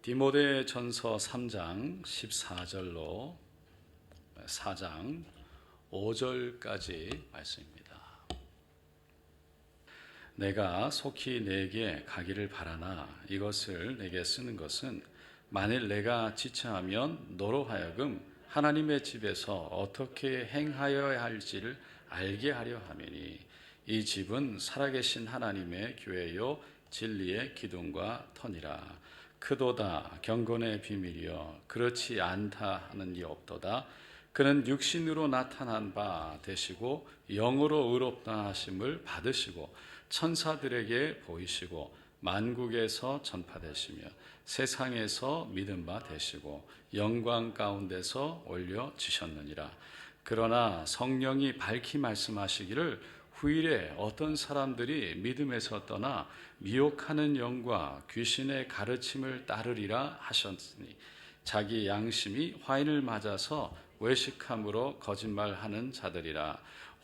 디모데전서 3장 14절로 4장 5절까지 말씀입니다. 내가 속히 내게 가기를 바라나 이것을 내게 쓰는 것은 만일 내가 지체하면 너로 하여금 하나님의 집에서 어떻게 행하여야 할지를 알게 하려 함이니 이 집은 살아계신 하나님의 교회요 진리의 기둥과 터니라. 크도다 경건의 비밀이여 그렇지 않다 하는 이 없도다. 그는 육신으로 나타난 바 되시고 영으로 의롭다 하심을 받으시고 천사들에게 보이시고 만국에서 전파되시며 세상에서 믿음 바 되시고 영광 가운데서 올려지셨느니라. 그러나 성령이 밝히 말씀하시기를 후일에 어떤 사람들이 믿음에서 떠나 미혹하는 영과 귀신의 가르침을 따르리라 하셨으니 자기 양심이 화인을 맞아서 외식함으로 거짓말하는 자들이라.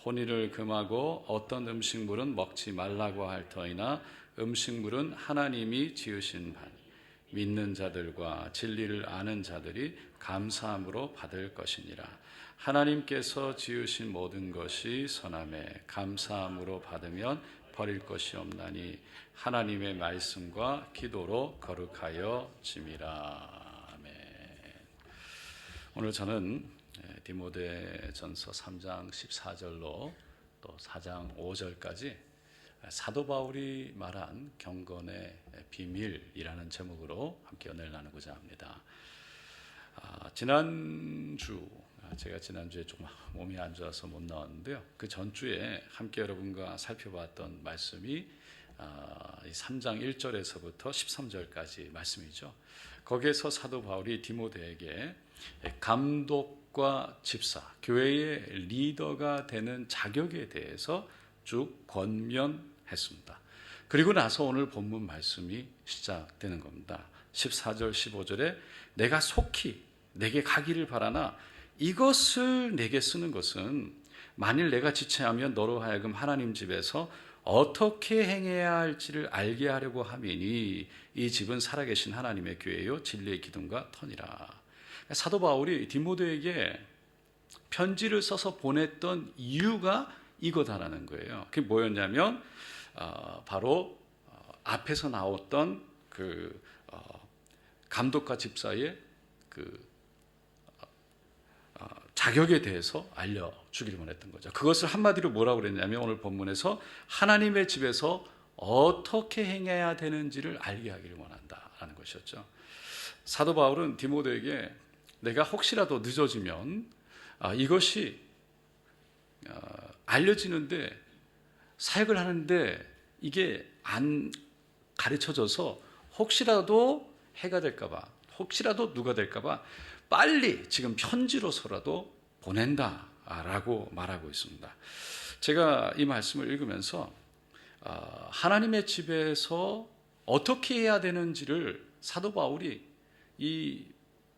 혼인을 금하고 어떤 음식물은 먹지 말라고 할 터이나 음식물은 하나님이 지으신 바니 믿는 자들과 진리를 아는 자들이 감사함으로 받을 것이니라. 하나님께서 지으신 모든 것이 선함에 감사함으로 받으면 버릴 것이 없나니 하나님의 말씀과 기도로 거룩하여 짐이라. 아멘. 오늘 저는 디모데전서 3장 14절로 또 4장 5절까지 사도 바울이 말한 경건의 비밀이라는 제목으로 함께 은혜를 나누고자 합니다. 제가 지난주에 조금 몸이 안 좋아서 못 나왔는데요. 그 전주에 함께 여러분과 살펴봤던 말씀이 3장 1절에서부터 13절까지 말씀이죠. 거기에서 사도 바울이 디모데에게 감독과 집사, 교회의 리더가 되는 자격에 대해서 쭉 권면했습니다. 그리고 나서 오늘 본문 말씀이 시작되는 겁니다. 14절 15절에 내가 속히 내게 가기를 바라나 이것을 내게 쓰는 것은 만일 내가 지체하면 너로 하여금 하나님 집에서 어떻게 행해야 할지를 알게 하려고 함이니 이 집은 살아계신 하나님의 교회요 진리의 기둥과 터니라. 사도 바울이 디모데에게 편지를 써서 보냈던 이유가 이거다라는 거예요. 그게 뭐였냐면 바로 앞에서 나왔던 그 감독과 집사의 그 자격에 대해서 알려주기를 원했던 거죠. 그것을 한마디로 뭐라고 그랬냐면 오늘 본문에서 하나님의 집에서 어떻게 행해야 되는지를 알게 하기를 원한다라는 것이었죠. 사도 바울은 디모데에게 내가 혹시라도 늦어지면 이것이 알려지는데 사역을 하는데 이게 안 가르쳐져서 혹시라도 해가 될까봐 혹시라도 누가 될까봐 빨리 지금 편지로서라도 보낸다라고 말하고 있습니다. 제가 이 말씀을 읽으면서 하나님의 집에서 어떻게 해야 되는지를 사도 바울이 이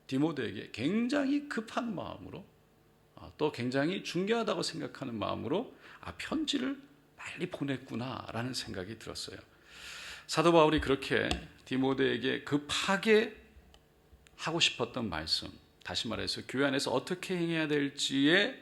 디모데에게 굉장히 급한 마음으로 또 굉장히 중요하다고 생각하는 마음으로 편지를 빨리 보냈구나라는 생각이 들었어요. 사도 바울이 그렇게 디모데에게 급하게 하고 싶었던 말씀, 다시 말해서 교회 안에서 어떻게 행해야 될지에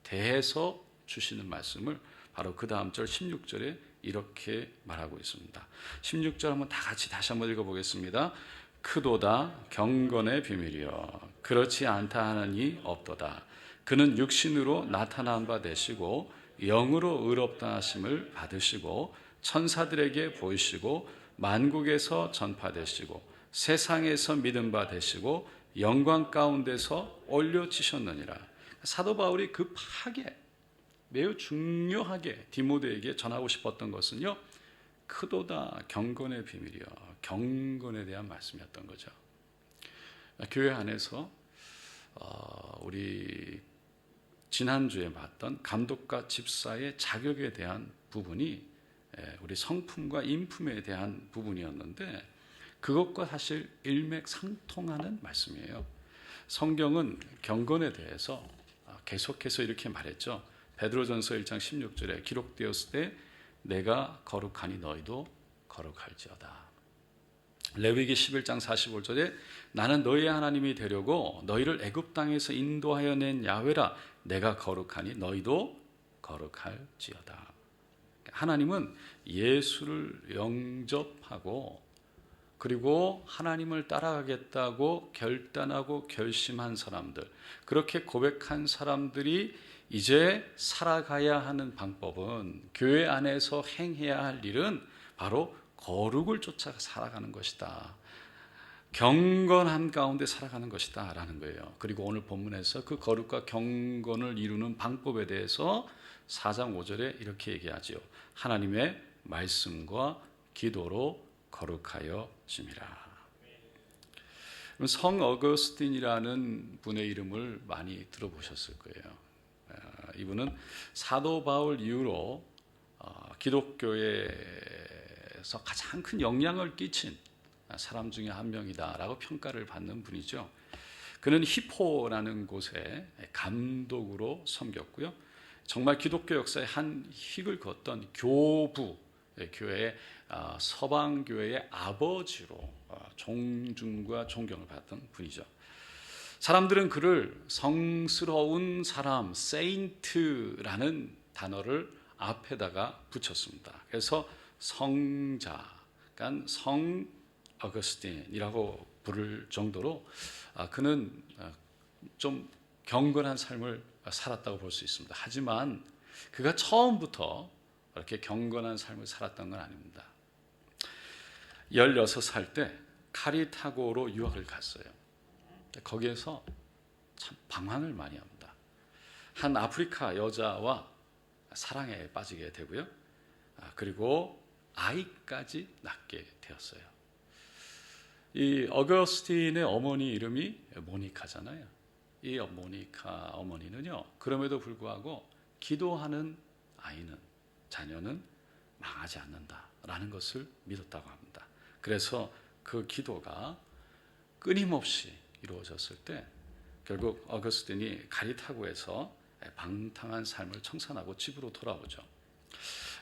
대해서 주시는 말씀을 바로 그 다음 절 16절에 이렇게 말하고 있습니다. 16절 한번 다 같이 다시 한번 읽어보겠습니다. 크도다 경건의 비밀이여 그렇지 않다 하느니 없도다. 그는 육신으로 나타난 바 되시고 영으로 의롭다 하심을 받으시고 천사들에게 보이시고 만국에서 전파되시고 세상에서 믿음 바 되시고 영광 가운데서 올려지셨느니라. 사도 바울이 급하게 매우 중요하게 디모데에게 전하고 싶었던 것은요, 크도다 경건의 비밀이요 경건에 대한 말씀이었던 거죠. 교회 안에서 우리 지난주에 봤던 감독과 집사의 자격에 대한 부분이 우리 성품과 인품에 대한 부분이었는데 그것과 사실 일맥상통하는 말씀이에요. 성경은 경건에 대해서 계속해서 이렇게 말했죠. 베드로전서 1장 16절에 기록되었을 때 내가 거룩하니 너희도 거룩할지어다. 레위기 11장 45절에 나는 너희의 하나님이 되려고 너희를 애굽 땅에서 인도하여 낸 야훼라. 내가 거룩하니 너희도 거룩할지어다. 하나님은 예수를 영접하고 그리고 하나님을 따라가겠다고 결단하고 결심한 사람들, 그렇게 고백한 사람들이 이제 살아가야 하는 방법은, 교회 안에서 행해야 할 일은 바로 거룩을 쫓아 살아가는 것이다. 경건한 가운데 살아가는 것이다 라는 거예요. 그리고 오늘 본문에서 그 거룩과 경건을 이루는 방법에 대해서 4장 5절에 이렇게 얘기하지요. 하나님의 말씀과 기도로 거룩하여 짐이라. 성 어거스틴이라는 분의 이름을 많이 들어보셨을 거예요. 이분은 사도 바울 이후로 기독교에서 가장 큰 영향을 끼친 사람 중에 한 명이다라고 평가를 받는 분이죠. 그는 히포라는 곳에 감독으로 섬겼고요. 정말 기독교 역사의 한 획을 그었던 교부, 교회의 서방교회의 아버지로 존중과 존경을 받던 분이죠. 사람들은 그를 성스러운 사람, 세인트라는 단어를 앞에다가 붙였습니다. 그래서 성자, 그러니까 성 어거스틴이라고 부를 정도로 그는 좀 경건한 삶을 살았다고 볼 수 있습니다. 하지만 그가 처음부터 이렇게 경건한 삶을 살았던 건 아닙니다. 16살 때 카리타고로 유학을 갔어요. 거기에서 참 방황을 많이 합니다. 한 아프리카 여자와 사랑에 빠지게 되고요. 그리고 아이까지 낳게 되었어요. 이 어거스틴의 어머니 이름이 모니카잖아요. 이 모니카 어머니는요, 그럼에도 불구하고 기도하는 아이는, 자녀는 망하지 않는다라는 것을 믿었다고 합니다. 그래서 그 기도가 끊임없이 이루어졌을 때 결국 어거스틴이 카리타고에서 방탕한 삶을 청산하고 집으로 돌아오죠.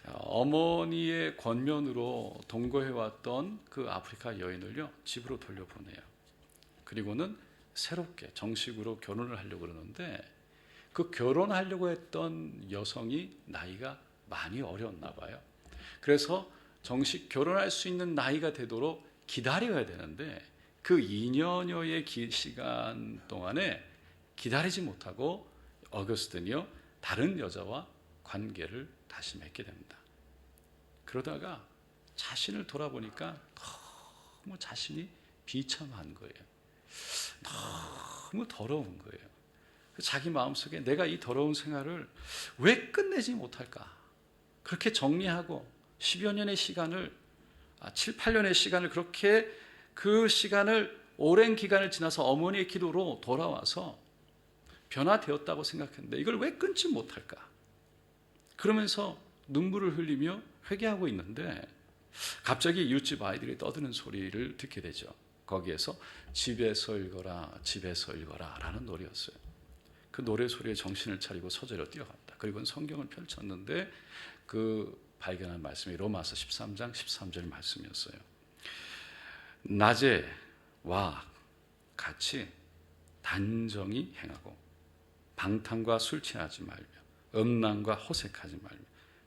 어머니의 권면으로 동거해왔던 그 아프리카 여인을요, 집으로 돌려보내요. 그리고는 새롭게 정식으로 결혼을 하려고 그러는데, 그 결혼하려고 했던 여성이 나이가 많이 어렸나 봐요. 그래서 정식 결혼할 수 있는 나이가 되도록 기다려야 되는데, 그 2년여의 시간 동안에 기다리지 못하고 어거스틴이요, 다른 여자와 관계를 다시 맺게 됩니다. 그러다가 자신을 돌아보니까 너무 자신이 비참한 거예요. 너무 더러운 거예요. 자기 마음속에 내가 이 더러운 생활을 왜 끝내지 못할까? 그렇게 정리하고 10여 년의 시간을, 7, 8년의 시간을, 그렇게 그 시간을, 오랜 기간을 지나서 어머니의 기도로 돌아와서 변화되었다고 생각했는데 이걸 왜 끊지 못할까? 그러면서 눈물을 흘리며 회개하고 있는데 갑자기 이웃집 아이들이 떠드는 소리를 듣게 되죠. 거기에서 집에서 읽어라, 집에서 읽어라 라는 노래였어요. 그 노래 소리에 정신을 차리고 서재로 뛰어갑니다. 그리고 성경을 펼쳤는데 그 발견한 말씀이 로마서 13장 13절 말씀이었어요. 낮에와 같이 단정히 행하고 방탕과 술 취하지 말며 음란과 호색하지 말며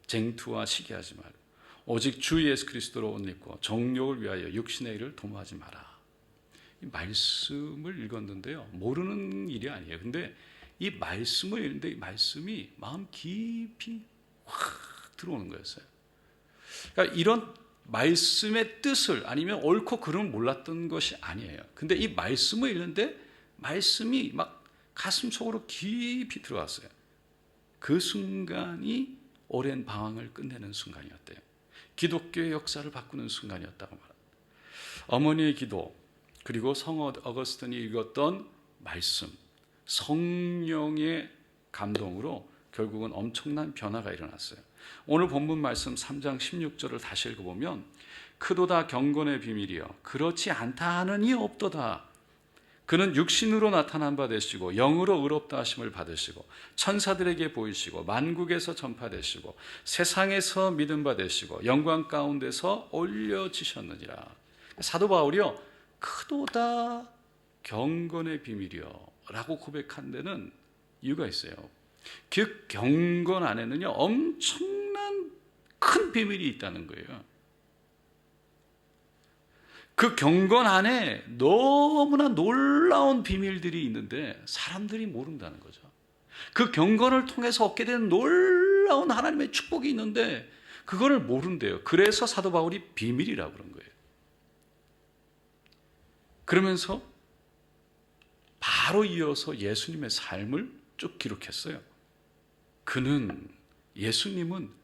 쟁투와 시기하지 말고 오직 주 예수 그리스도로 옷 입고 정욕을 위하여 육신의 일을 도모하지 마라. 이 말씀을 읽었는데요, 모르는 일이 아니에요. 근데 이 말씀을 읽는데 이 말씀이 마음 깊이 확 들어오는 거였어요. 그러니까 이런 말씀의 뜻을, 아니면 옳고 그름을 몰랐던 것이 아니에요. 근데 이 말씀을 읽는데 말씀이 막 가슴 속으로 깊이 들어왔어요. 그 순간이 오랜 방황을 끝내는 순간이었대요. 기독교의 역사를 바꾸는 순간이었다고 말합니다. 어머니의 기도, 그리고 성 어거스틴이 읽었던 말씀, 성령의 감동으로 결국은 엄청난 변화가 일어났어요. 오늘 본문 말씀 3장 16절을 다시 읽어보면 크도다 경건의 비밀이여 그렇지 않다 하는 이 없도다. 그는 육신으로 나타난 바 되시고 영으로 의롭다 하심을 받으시고 천사들에게 보이시고 만국에서 전파되시고 세상에서 믿음 받으시고 영광 가운데서 올려지셨느니라. 사도 바울이요, 크도다 경건의 비밀이요 라고 고백한 데는 이유가 있어요. 그 경건 안에는요, 엄청난 큰 비밀이 있다는 거예요. 그 경건 안에 너무나 놀라운 비밀들이 있는데 사람들이 모른다는 거죠. 그 경건을 통해서 얻게 되는 놀라운 하나님의 축복이 있는데 그거를 모른대요. 그래서 사도 바울이 비밀이라고 그런 거예요. 그러면서 바로 이어서 예수님의 삶을 쭉 기록했어요. 예수님은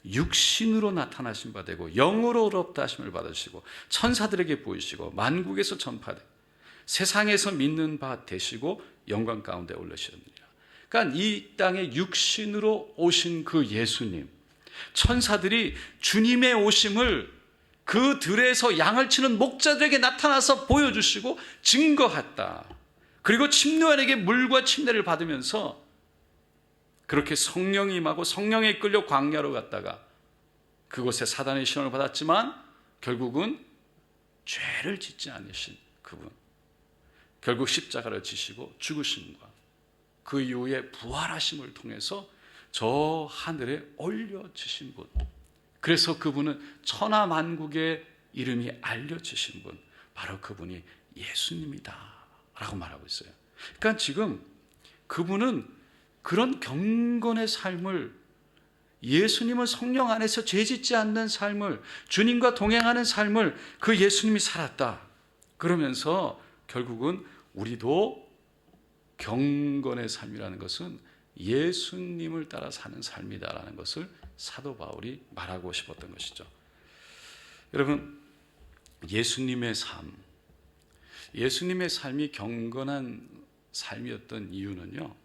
육신으로 나타나신 바 되고 영으로 어렵다 하심을 받으시고 천사들에게 보이시고 만국에서 전파되고 세상에서 믿는 바 되시고 영광 가운데 올리시느니라. 그러니까 이 땅에 육신으로 오신 그 예수님, 천사들이 주님의 오심을 그 들에서 양을 치는 목자들에게 나타나서 보여주시고 증거했다. 그리고 침노한에게 물과 침례를 받으면서 그렇게 성령이 임하고 성령에 끌려 광야로 갔다가 그곳에 사단의 시험을 받았지만 결국은 죄를 짓지 않으신 그분, 결국 십자가를 지시고 죽으심과 그 이후에 부활하심을 통해서 저 하늘에 올려지신 분, 그래서 그분은 천하만국의 이름이 알려지신 분, 바로 그분이 예수님이다 라고 말하고 있어요. 그러니까 지금 그분은 그런 경건의 삶을, 예수님은 성령 안에서 죄짓지 않는 삶을, 주님과 동행하는 삶을 그 예수님이 살았다. 그러면서 결국은 우리도 경건의 삶이라는 것은 예수님을 따라 사는 삶이다라는 것을 사도 바울이 말하고 싶었던 것이죠. 여러분, 예수님의 삶이 경건한 삶이었던 이유는요,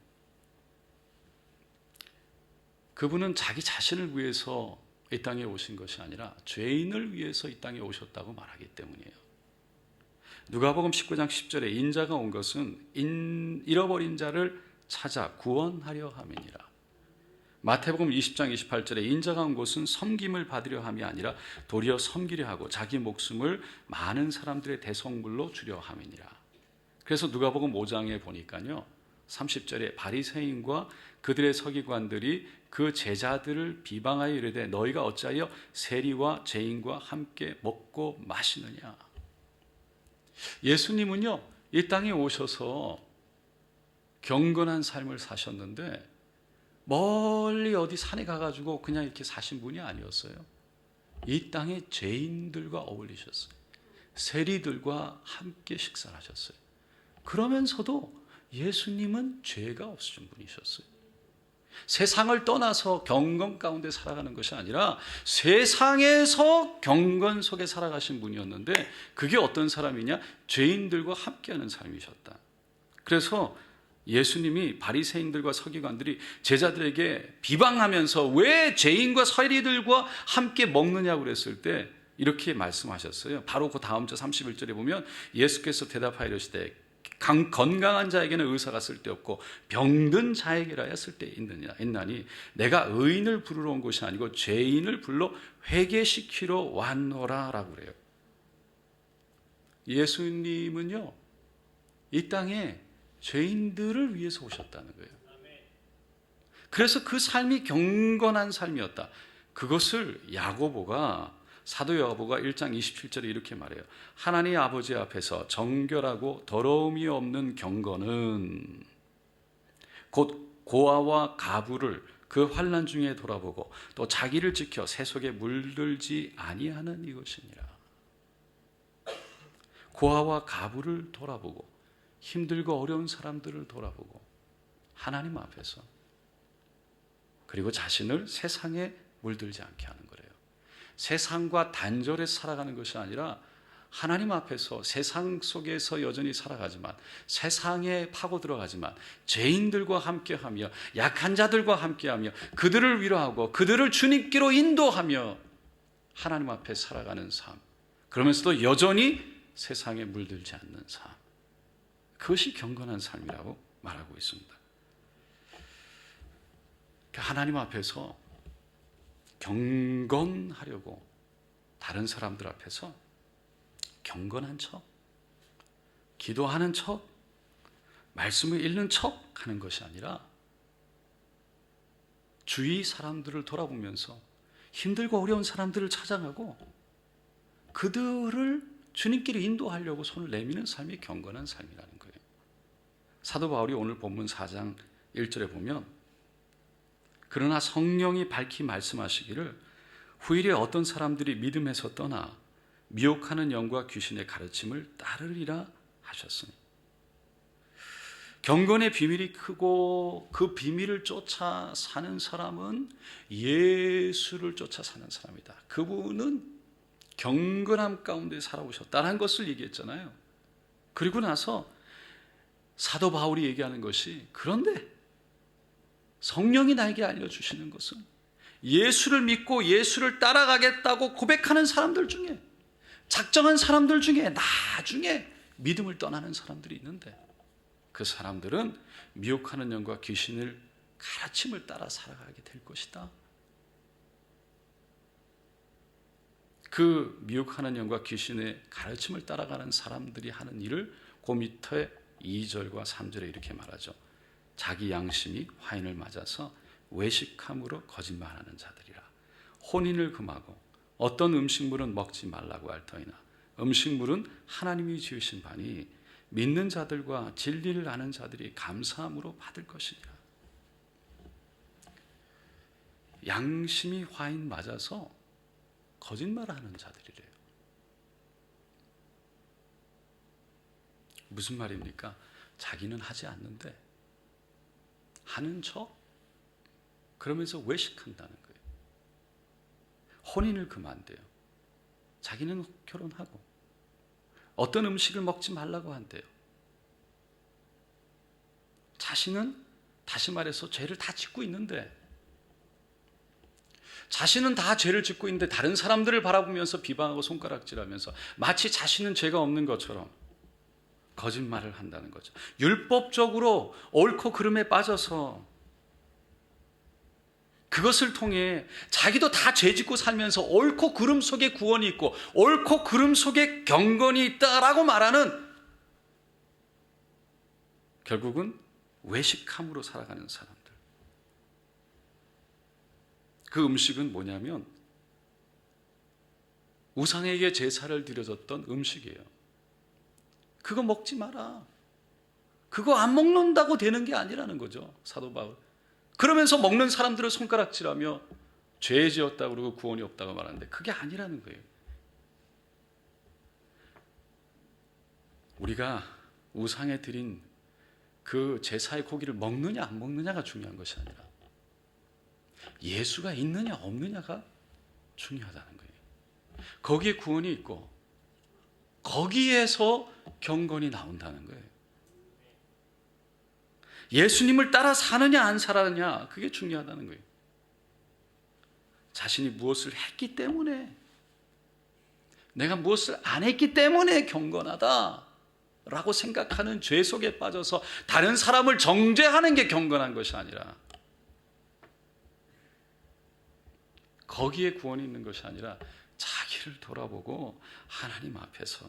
그분은 자기 자신을 위해서 이 땅에 오신 것이 아니라 죄인을 위해서 이 땅에 오셨다고 말하기 때문이에요. 누가복음 19장 10절에 인자가 온 것은 잃어버린 자를 찾아 구원하려 함이니라. 마태복음 20장 28절에 인자가 온 것은 섬김을 받으려 함이 아니라 도리어 섬기려 하고 자기 목숨을 많은 사람들의 대성물로 주려 함이니라. 그래서 누가복음 5장에 보니까요, 30절에 바리새인과 그들의 서기관들이 그 제자들을 비방하여 이르되 너희가 어찌하여 세리와 죄인과 함께 먹고 마시느냐. 예수님은요, 이 땅에 오셔서 경건한 삶을 사셨는데 멀리 어디 산에 가가지고 그냥 이렇게 사신 분이 아니었어요. 이 땅에 죄인들과 어울리셨어요. 세리들과 함께 식사를 하셨어요. 그러면서도 예수님은 죄가 없으신 분이셨어요. 세상을 떠나서 경건 가운데 살아가는 것이 아니라 세상에서 경건 속에 살아가신 분이었는데 그게 어떤 사람이냐? 죄인들과 함께하는 삶이셨다. 그래서 예수님이 바리새인들과 서기관들이 제자들에게 비방하면서 왜 죄인과 세리들과 함께 먹느냐고 그랬을 때 이렇게 말씀하셨어요. 바로 그 다음 절 31절에 보면 예수께서 대답하여 이르시되 건강한 자에게는 의사가 쓸데없고 병든 자에게라야 쓸데있나니 내가 의인을 부르러 온 것이 아니고 죄인을 불러 회개시키러 왔노라 라고 그래요. 예수님은요, 이 땅에 죄인들을 위해서 오셨다는 거예요. 그래서 그 삶이 경건한 삶이었다. 그것을 사도 야고보가 1장 27절에 이렇게 말해요. 하나님 아버지 앞에서 정결하고 더러움이 없는 경건은 곧 고아와 가부를 그 환난 중에 돌아보고 또 자기를 지켜 새 속에 물들지 아니하는 이것이니라. 고아와 가부를 돌아보고 힘들고 어려운 사람들을 돌아보고 하나님 앞에서, 그리고 자신을 세상에 물들지 않게 하는 거래요. 세상과 단절해 살아가는 것이 아니라 하나님 앞에서 세상 속에서 여전히 살아가지만, 세상에 파고 들어가지만 죄인들과 함께하며 약한 자들과 함께하며 그들을 위로하고 그들을 주님께로 인도하며 하나님 앞에 살아가는 삶, 그러면서도 여전히 세상에 물들지 않는 삶, 그것이 경건한 삶이라고 말하고 있습니다. 하나님 앞에서 경건하려고 다른 사람들 앞에서 경건한 척, 기도하는 척, 말씀을 읽는 척 하는 것이 아니라 주위 사람들을 돌아보면서 힘들고 어려운 사람들을 찾아가고 그들을 주님께로 인도하려고 손을 내미는 삶이 경건한 삶이라는 거예요. 사도 바울이 오늘 본문 4장 1절에 보면 그러나 성령이 밝히 말씀하시기를 후일에 어떤 사람들이 믿음에서 떠나 미혹하는 영과 귀신의 가르침을 따르리라 하셨으니 경건의 비밀이 크고 그 비밀을 쫓아 사는 사람은 예수를 쫓아 사는 사람이다. 그분은 경건함 가운데 살아오셨다는 것을 얘기했잖아요. 그리고 나서 사도 바울이 얘기하는 것이 그런데 성령이 나에게 알려주시는 것은 예수를 믿고 예수를 따라가겠다고 고백하는 사람들 중에 작정한 사람들 중에 나중에 믿음을 떠나는 사람들이 있는데 그 사람들은 미혹하는 영과 귀신을 가르침을 따라 살아가게 될 것이다. 그 미혹하는 영과 귀신의 가르침을 따라가는 사람들이 하는 일을 그 밑에 2절과 3절에 이렇게 말하죠. 자기 양심이 화인을 맞아서 외식함으로 거짓말하는 자들이라. 혼인을 금하고 어떤 음식물은 먹지 말라고 할 터이나 음식물은 하나님이 지으신 바니 믿는 자들과 진리를 아는 자들이 감사함으로 받을 것이니라. 양심이 화인 맞아서 거짓말하는 자들이래요. 무슨 말입니까? 자기는 하지 않는데 하는 척 그러면서 외식한다는 거예요. 혼인을 금한대요. 자기는 결혼하고 어떤 음식을 먹지 말라고 한대요. 자신은 다시 말해서 죄를 다 짓고 있는데 자신은 다 죄를 짓고 있는데 다른 사람들을 바라보면서 비방하고 손가락질하면서 마치 자신은 죄가 없는 것처럼 거짓말을 한다는 거죠. 율법적으로 옳고 그름에 빠져서 그것을 통해 자기도 다 죄짓고 살면서 옳고 그름 속에 구원이 있고 옳고 그름 속에 경건이 있다라고 말하는 결국은 외식함으로 살아가는 사람들. 그 음식은 뭐냐면 우상에게 제사를 드려졌던 음식이에요. 그거 먹지 마라. 그거 안 먹는다고 되는 게 아니라는 거죠. 사도 바울. 그러면서 먹는 사람들을 손가락질하며 죄 지었다고 그러고 구원이 없다고 말하는데 그게 아니라는 거예요. 우리가 우상에 드린 그 제사의 고기를 먹느냐 안 먹느냐가 중요한 것이 아니라 예수가 있느냐 없느냐가 중요하다는 거예요. 거기에 구원이 있고 거기에서 경건이 나온다는 거예요. 예수님을 따라 사느냐 안 살느냐 그게 중요하다는 거예요. 자신이 무엇을 했기 때문에 내가 무엇을 안 했기 때문에 경건하다라고 생각하는 죄 속에 빠져서 다른 사람을 정죄하는 게 경건한 것이 아니라 거기에 구원이 있는 것이 아니라 자기를 돌아보고 하나님 앞에서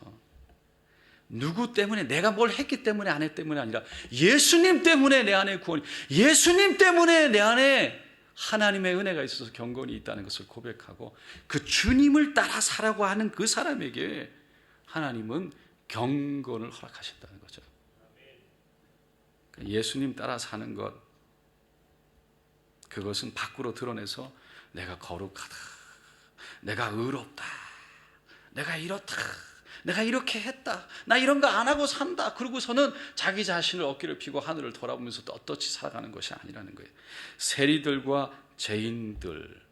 누구 때문에 내가 뭘 했기 때문에 안 했기 때문에 아니라 예수님 때문에 내 안에 구원이, 예수님 때문에 내 안에 하나님의 은혜가 있어서 경건이 있다는 것을 고백하고 그 주님을 따라 살라고 하는 그 사람에게 하나님은 경건을 허락하신다는 거죠. 예수님 따라 사는 것, 그것은 밖으로 드러내서 내가 거룩하다, 내가 의롭다, 내가 이렇다, 내가 이렇게 했다, 나 이런 거 안 하고 산다, 그러고서는 자기 자신을 어깨를 펴고 하늘을 돌아보면서 떳떳이 살아가는 것이 아니라는 거예요. 세리들과 죄인들,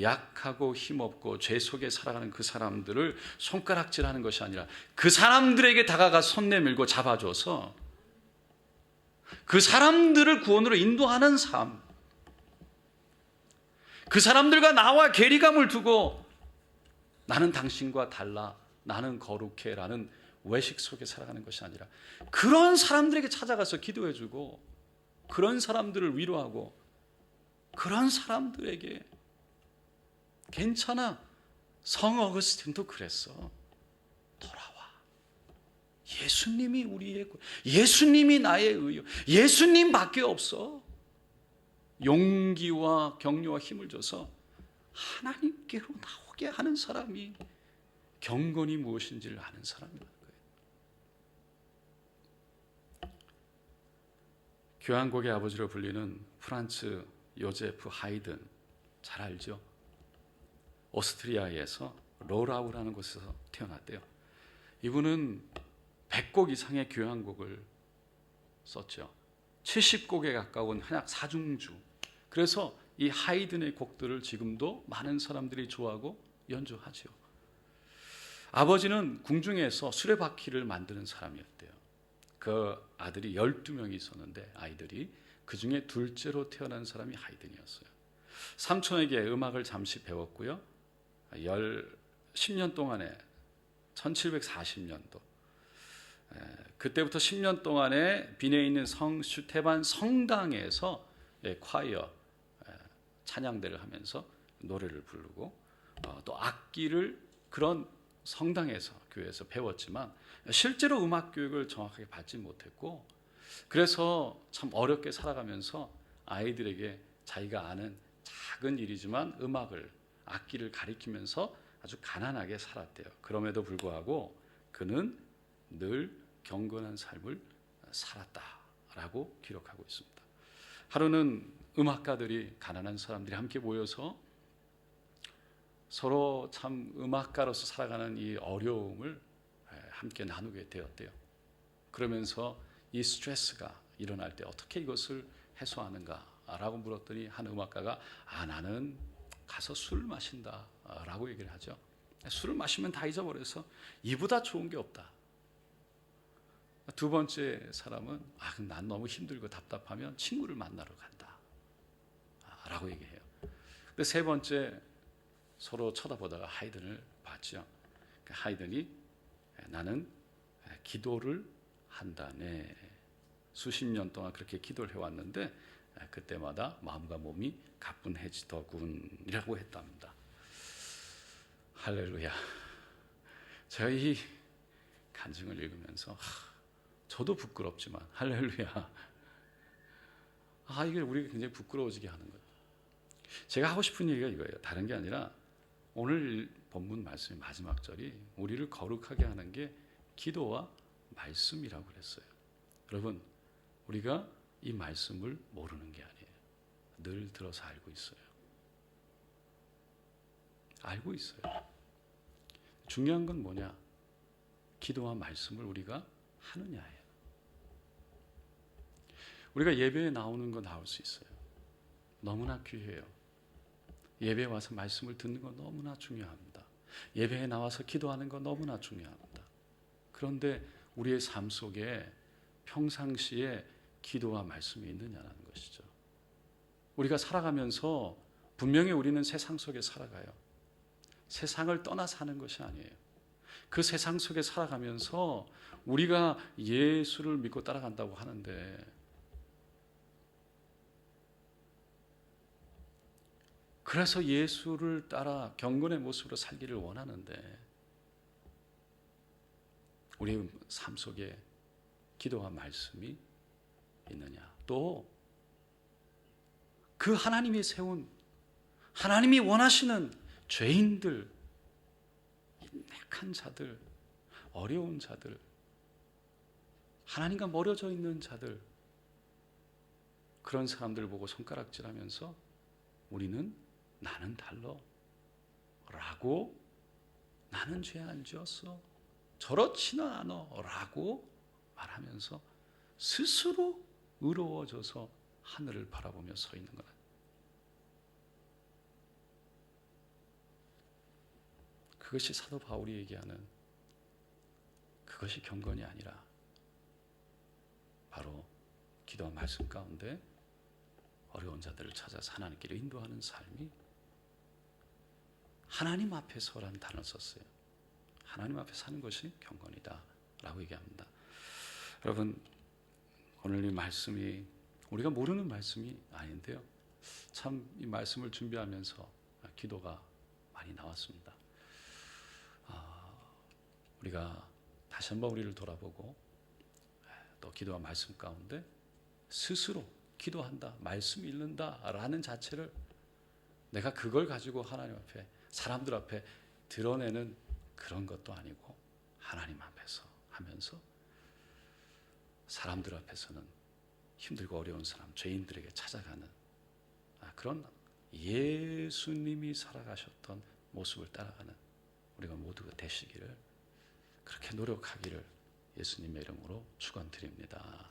약하고 힘없고 죄 속에 살아가는 그 사람들을 손가락질하는 것이 아니라 그 사람들에게 다가가 손 내밀고 잡아줘서 그 사람들을 구원으로 인도하는 삶, 그 사람들과 나와 괴리감을 두고 나는 당신과 달라, 나는 거룩해 라는 외식 속에 살아가는 것이 아니라 그런 사람들에게 찾아가서 기도해주고 그런 사람들을 위로하고 그런 사람들에게 괜찮아, 성 어거스틴도 그랬어. 예수님이 우리의 예수님이 나의 의요. 예수님밖에 없어. 용기와 격려와 힘을 줘서 하나님께로 나오게 하는 사람이 경건이 무엇인지를 아는 사람이라는 거예요. 교향곡의 아버지로 불리는 프란츠 요제프 하이든, 잘 알죠? 오스트리아에서 로라우라는 곳에서 태어났대요. 이분은 100곡 이상의 교향곡을 썼죠. 70곡에 가까운 한약 사중주. 그래서 이 하이든의 곡들을 지금도 많은 사람들이 좋아하고 연주하죠. 아버지는 궁중에서 수레바퀴를 만드는 사람이었대요. 그 아들이 12명이 있었는데 아이들이 그 중에 둘째로 태어난 사람이 하이든이었어요. 삼촌에게 음악을 잠시 배웠고요. 10년 동안에 1740년도 그때부터 10년 동안에 빈에 있는 성 슈테반 성당에서 콰이어 찬양대를 하면서 노래를 부르고 또 악기를 그런 성당에서 교회에서 배웠지만 실제로 음악 교육을 정확하게 받지 못했고 그래서 참 어렵게 살아가면서 아이들에게 자기가 아는 작은 일이지만 음악을 악기를 가리키면서 아주 가난하게 살았대요. 그럼에도 불구하고 그는 늘 경건한 삶을 살았다라고 기록하고 있습니다. 하루는 음악가들이 가난한 사람들이 함께 모여서 서로 참 음악가로서 살아가는 이 어려움을 함께 나누게 되었대요. 그러면서 이 스트레스가 일어날 때 어떻게 이것을 해소하는가라고 물었더니 한 음악가가 나는 가서 술을 마신다라고 얘기를 하죠. 술을 마시면 다 잊어버려서 이보다 좋은 게 없다. 두 번째 사람은 난 너무 힘들고 답답하면 친구를 만나러 간다 라고 얘기해요. 근데 세 번째 서로 쳐다보다가 하이든을 봤죠. 하이든이 나는 기도를 한다네. 수십 년 동안 그렇게 기도를 해왔는데 그때마다 마음과 몸이 가뿐해지더군이라고 했답니다. 할렐루야. 제가 이 간증을 읽으면서 저도 부끄럽지만 할렐루야. 이게 우리가 굉장히 부끄러워지게 하는 거예요. 제가 하고 싶은 얘기가 이거예요. 다른 게 아니라 오늘 본문 말씀의 마지막 절이 우리를 거룩하게 하는 게 기도와 말씀이라고 그랬어요. 여러분, 우리가 이 말씀을 모르는 게 아니에요. 늘 들어서 알고 있어요. 알고 있어요. 중요한 건 뭐냐? 기도와 말씀을 우리가 하느냐예요. 우리가 예배에 나오는 거 나올 수 있어요. 너무나 귀해요. 예배에 와서 말씀을 듣는 건 너무나 중요합니다. 예배에 나와서 기도하는 건 너무나 중요합니다. 그런데 우리의 삶 속에 평상시에 기도와 말씀이 있느냐는 것이죠. 우리가 살아가면서 분명히 우리는 세상 속에 살아가요. 세상을 떠나 사는 것이 아니에요. 그 세상 속에 살아가면서 우리가 예수를 믿고 따라간다고 하는데 그래서 예수를 따라 경건의 모습으로 살기를 원하는데 우리 삶 속에 기도와 말씀이 있느냐? 또 그 하나님이 세운 하나님이 원하시는 죄인들, 인맥한 자들, 어려운 자들, 하나님과 멀어져 있는 자들, 그런 사람들 보고 손가락질하면서 우리는 나는 달러 라고 나는 죄 안 지었어 저렇지는 않아 라고 말하면서 스스로 의로워져서 하늘을 바라보며 서 있는 거다. 그것이 사도 바울이 얘기하는 그것이 경건이 아니라 바로 기도와 말씀 가운데 어려운 자들을 찾아서 하나님께로 인도하는 삶이 하나님 앞에서라는 단어를 썼어요. 하나님 앞에 사는 것이 경건이다 라고 얘기합니다. 여러분, 오늘 이 말씀이 우리가 모르는 말씀이 아닌데요, 참 이 말씀을 준비하면서 기도가 많이 나왔습니다. 우리가 다시 한번 우리를 돌아보고 또 기도와 말씀 가운데 스스로 기도한다, 말씀 읽는다라는 자체를 내가 그걸 가지고 하나님 앞에, 사람들 앞에 드러내는 그런 것도 아니고 하나님 앞에서 하면서 사람들 앞에서는 힘들고 어려운 사람, 죄인들에게 찾아가는 그런 예수님이 살아가셨던 모습을 따라가는 우리가 모두가 되시기를, 그렇게 노력하기를 예수님의 이름으로 축원드립니다.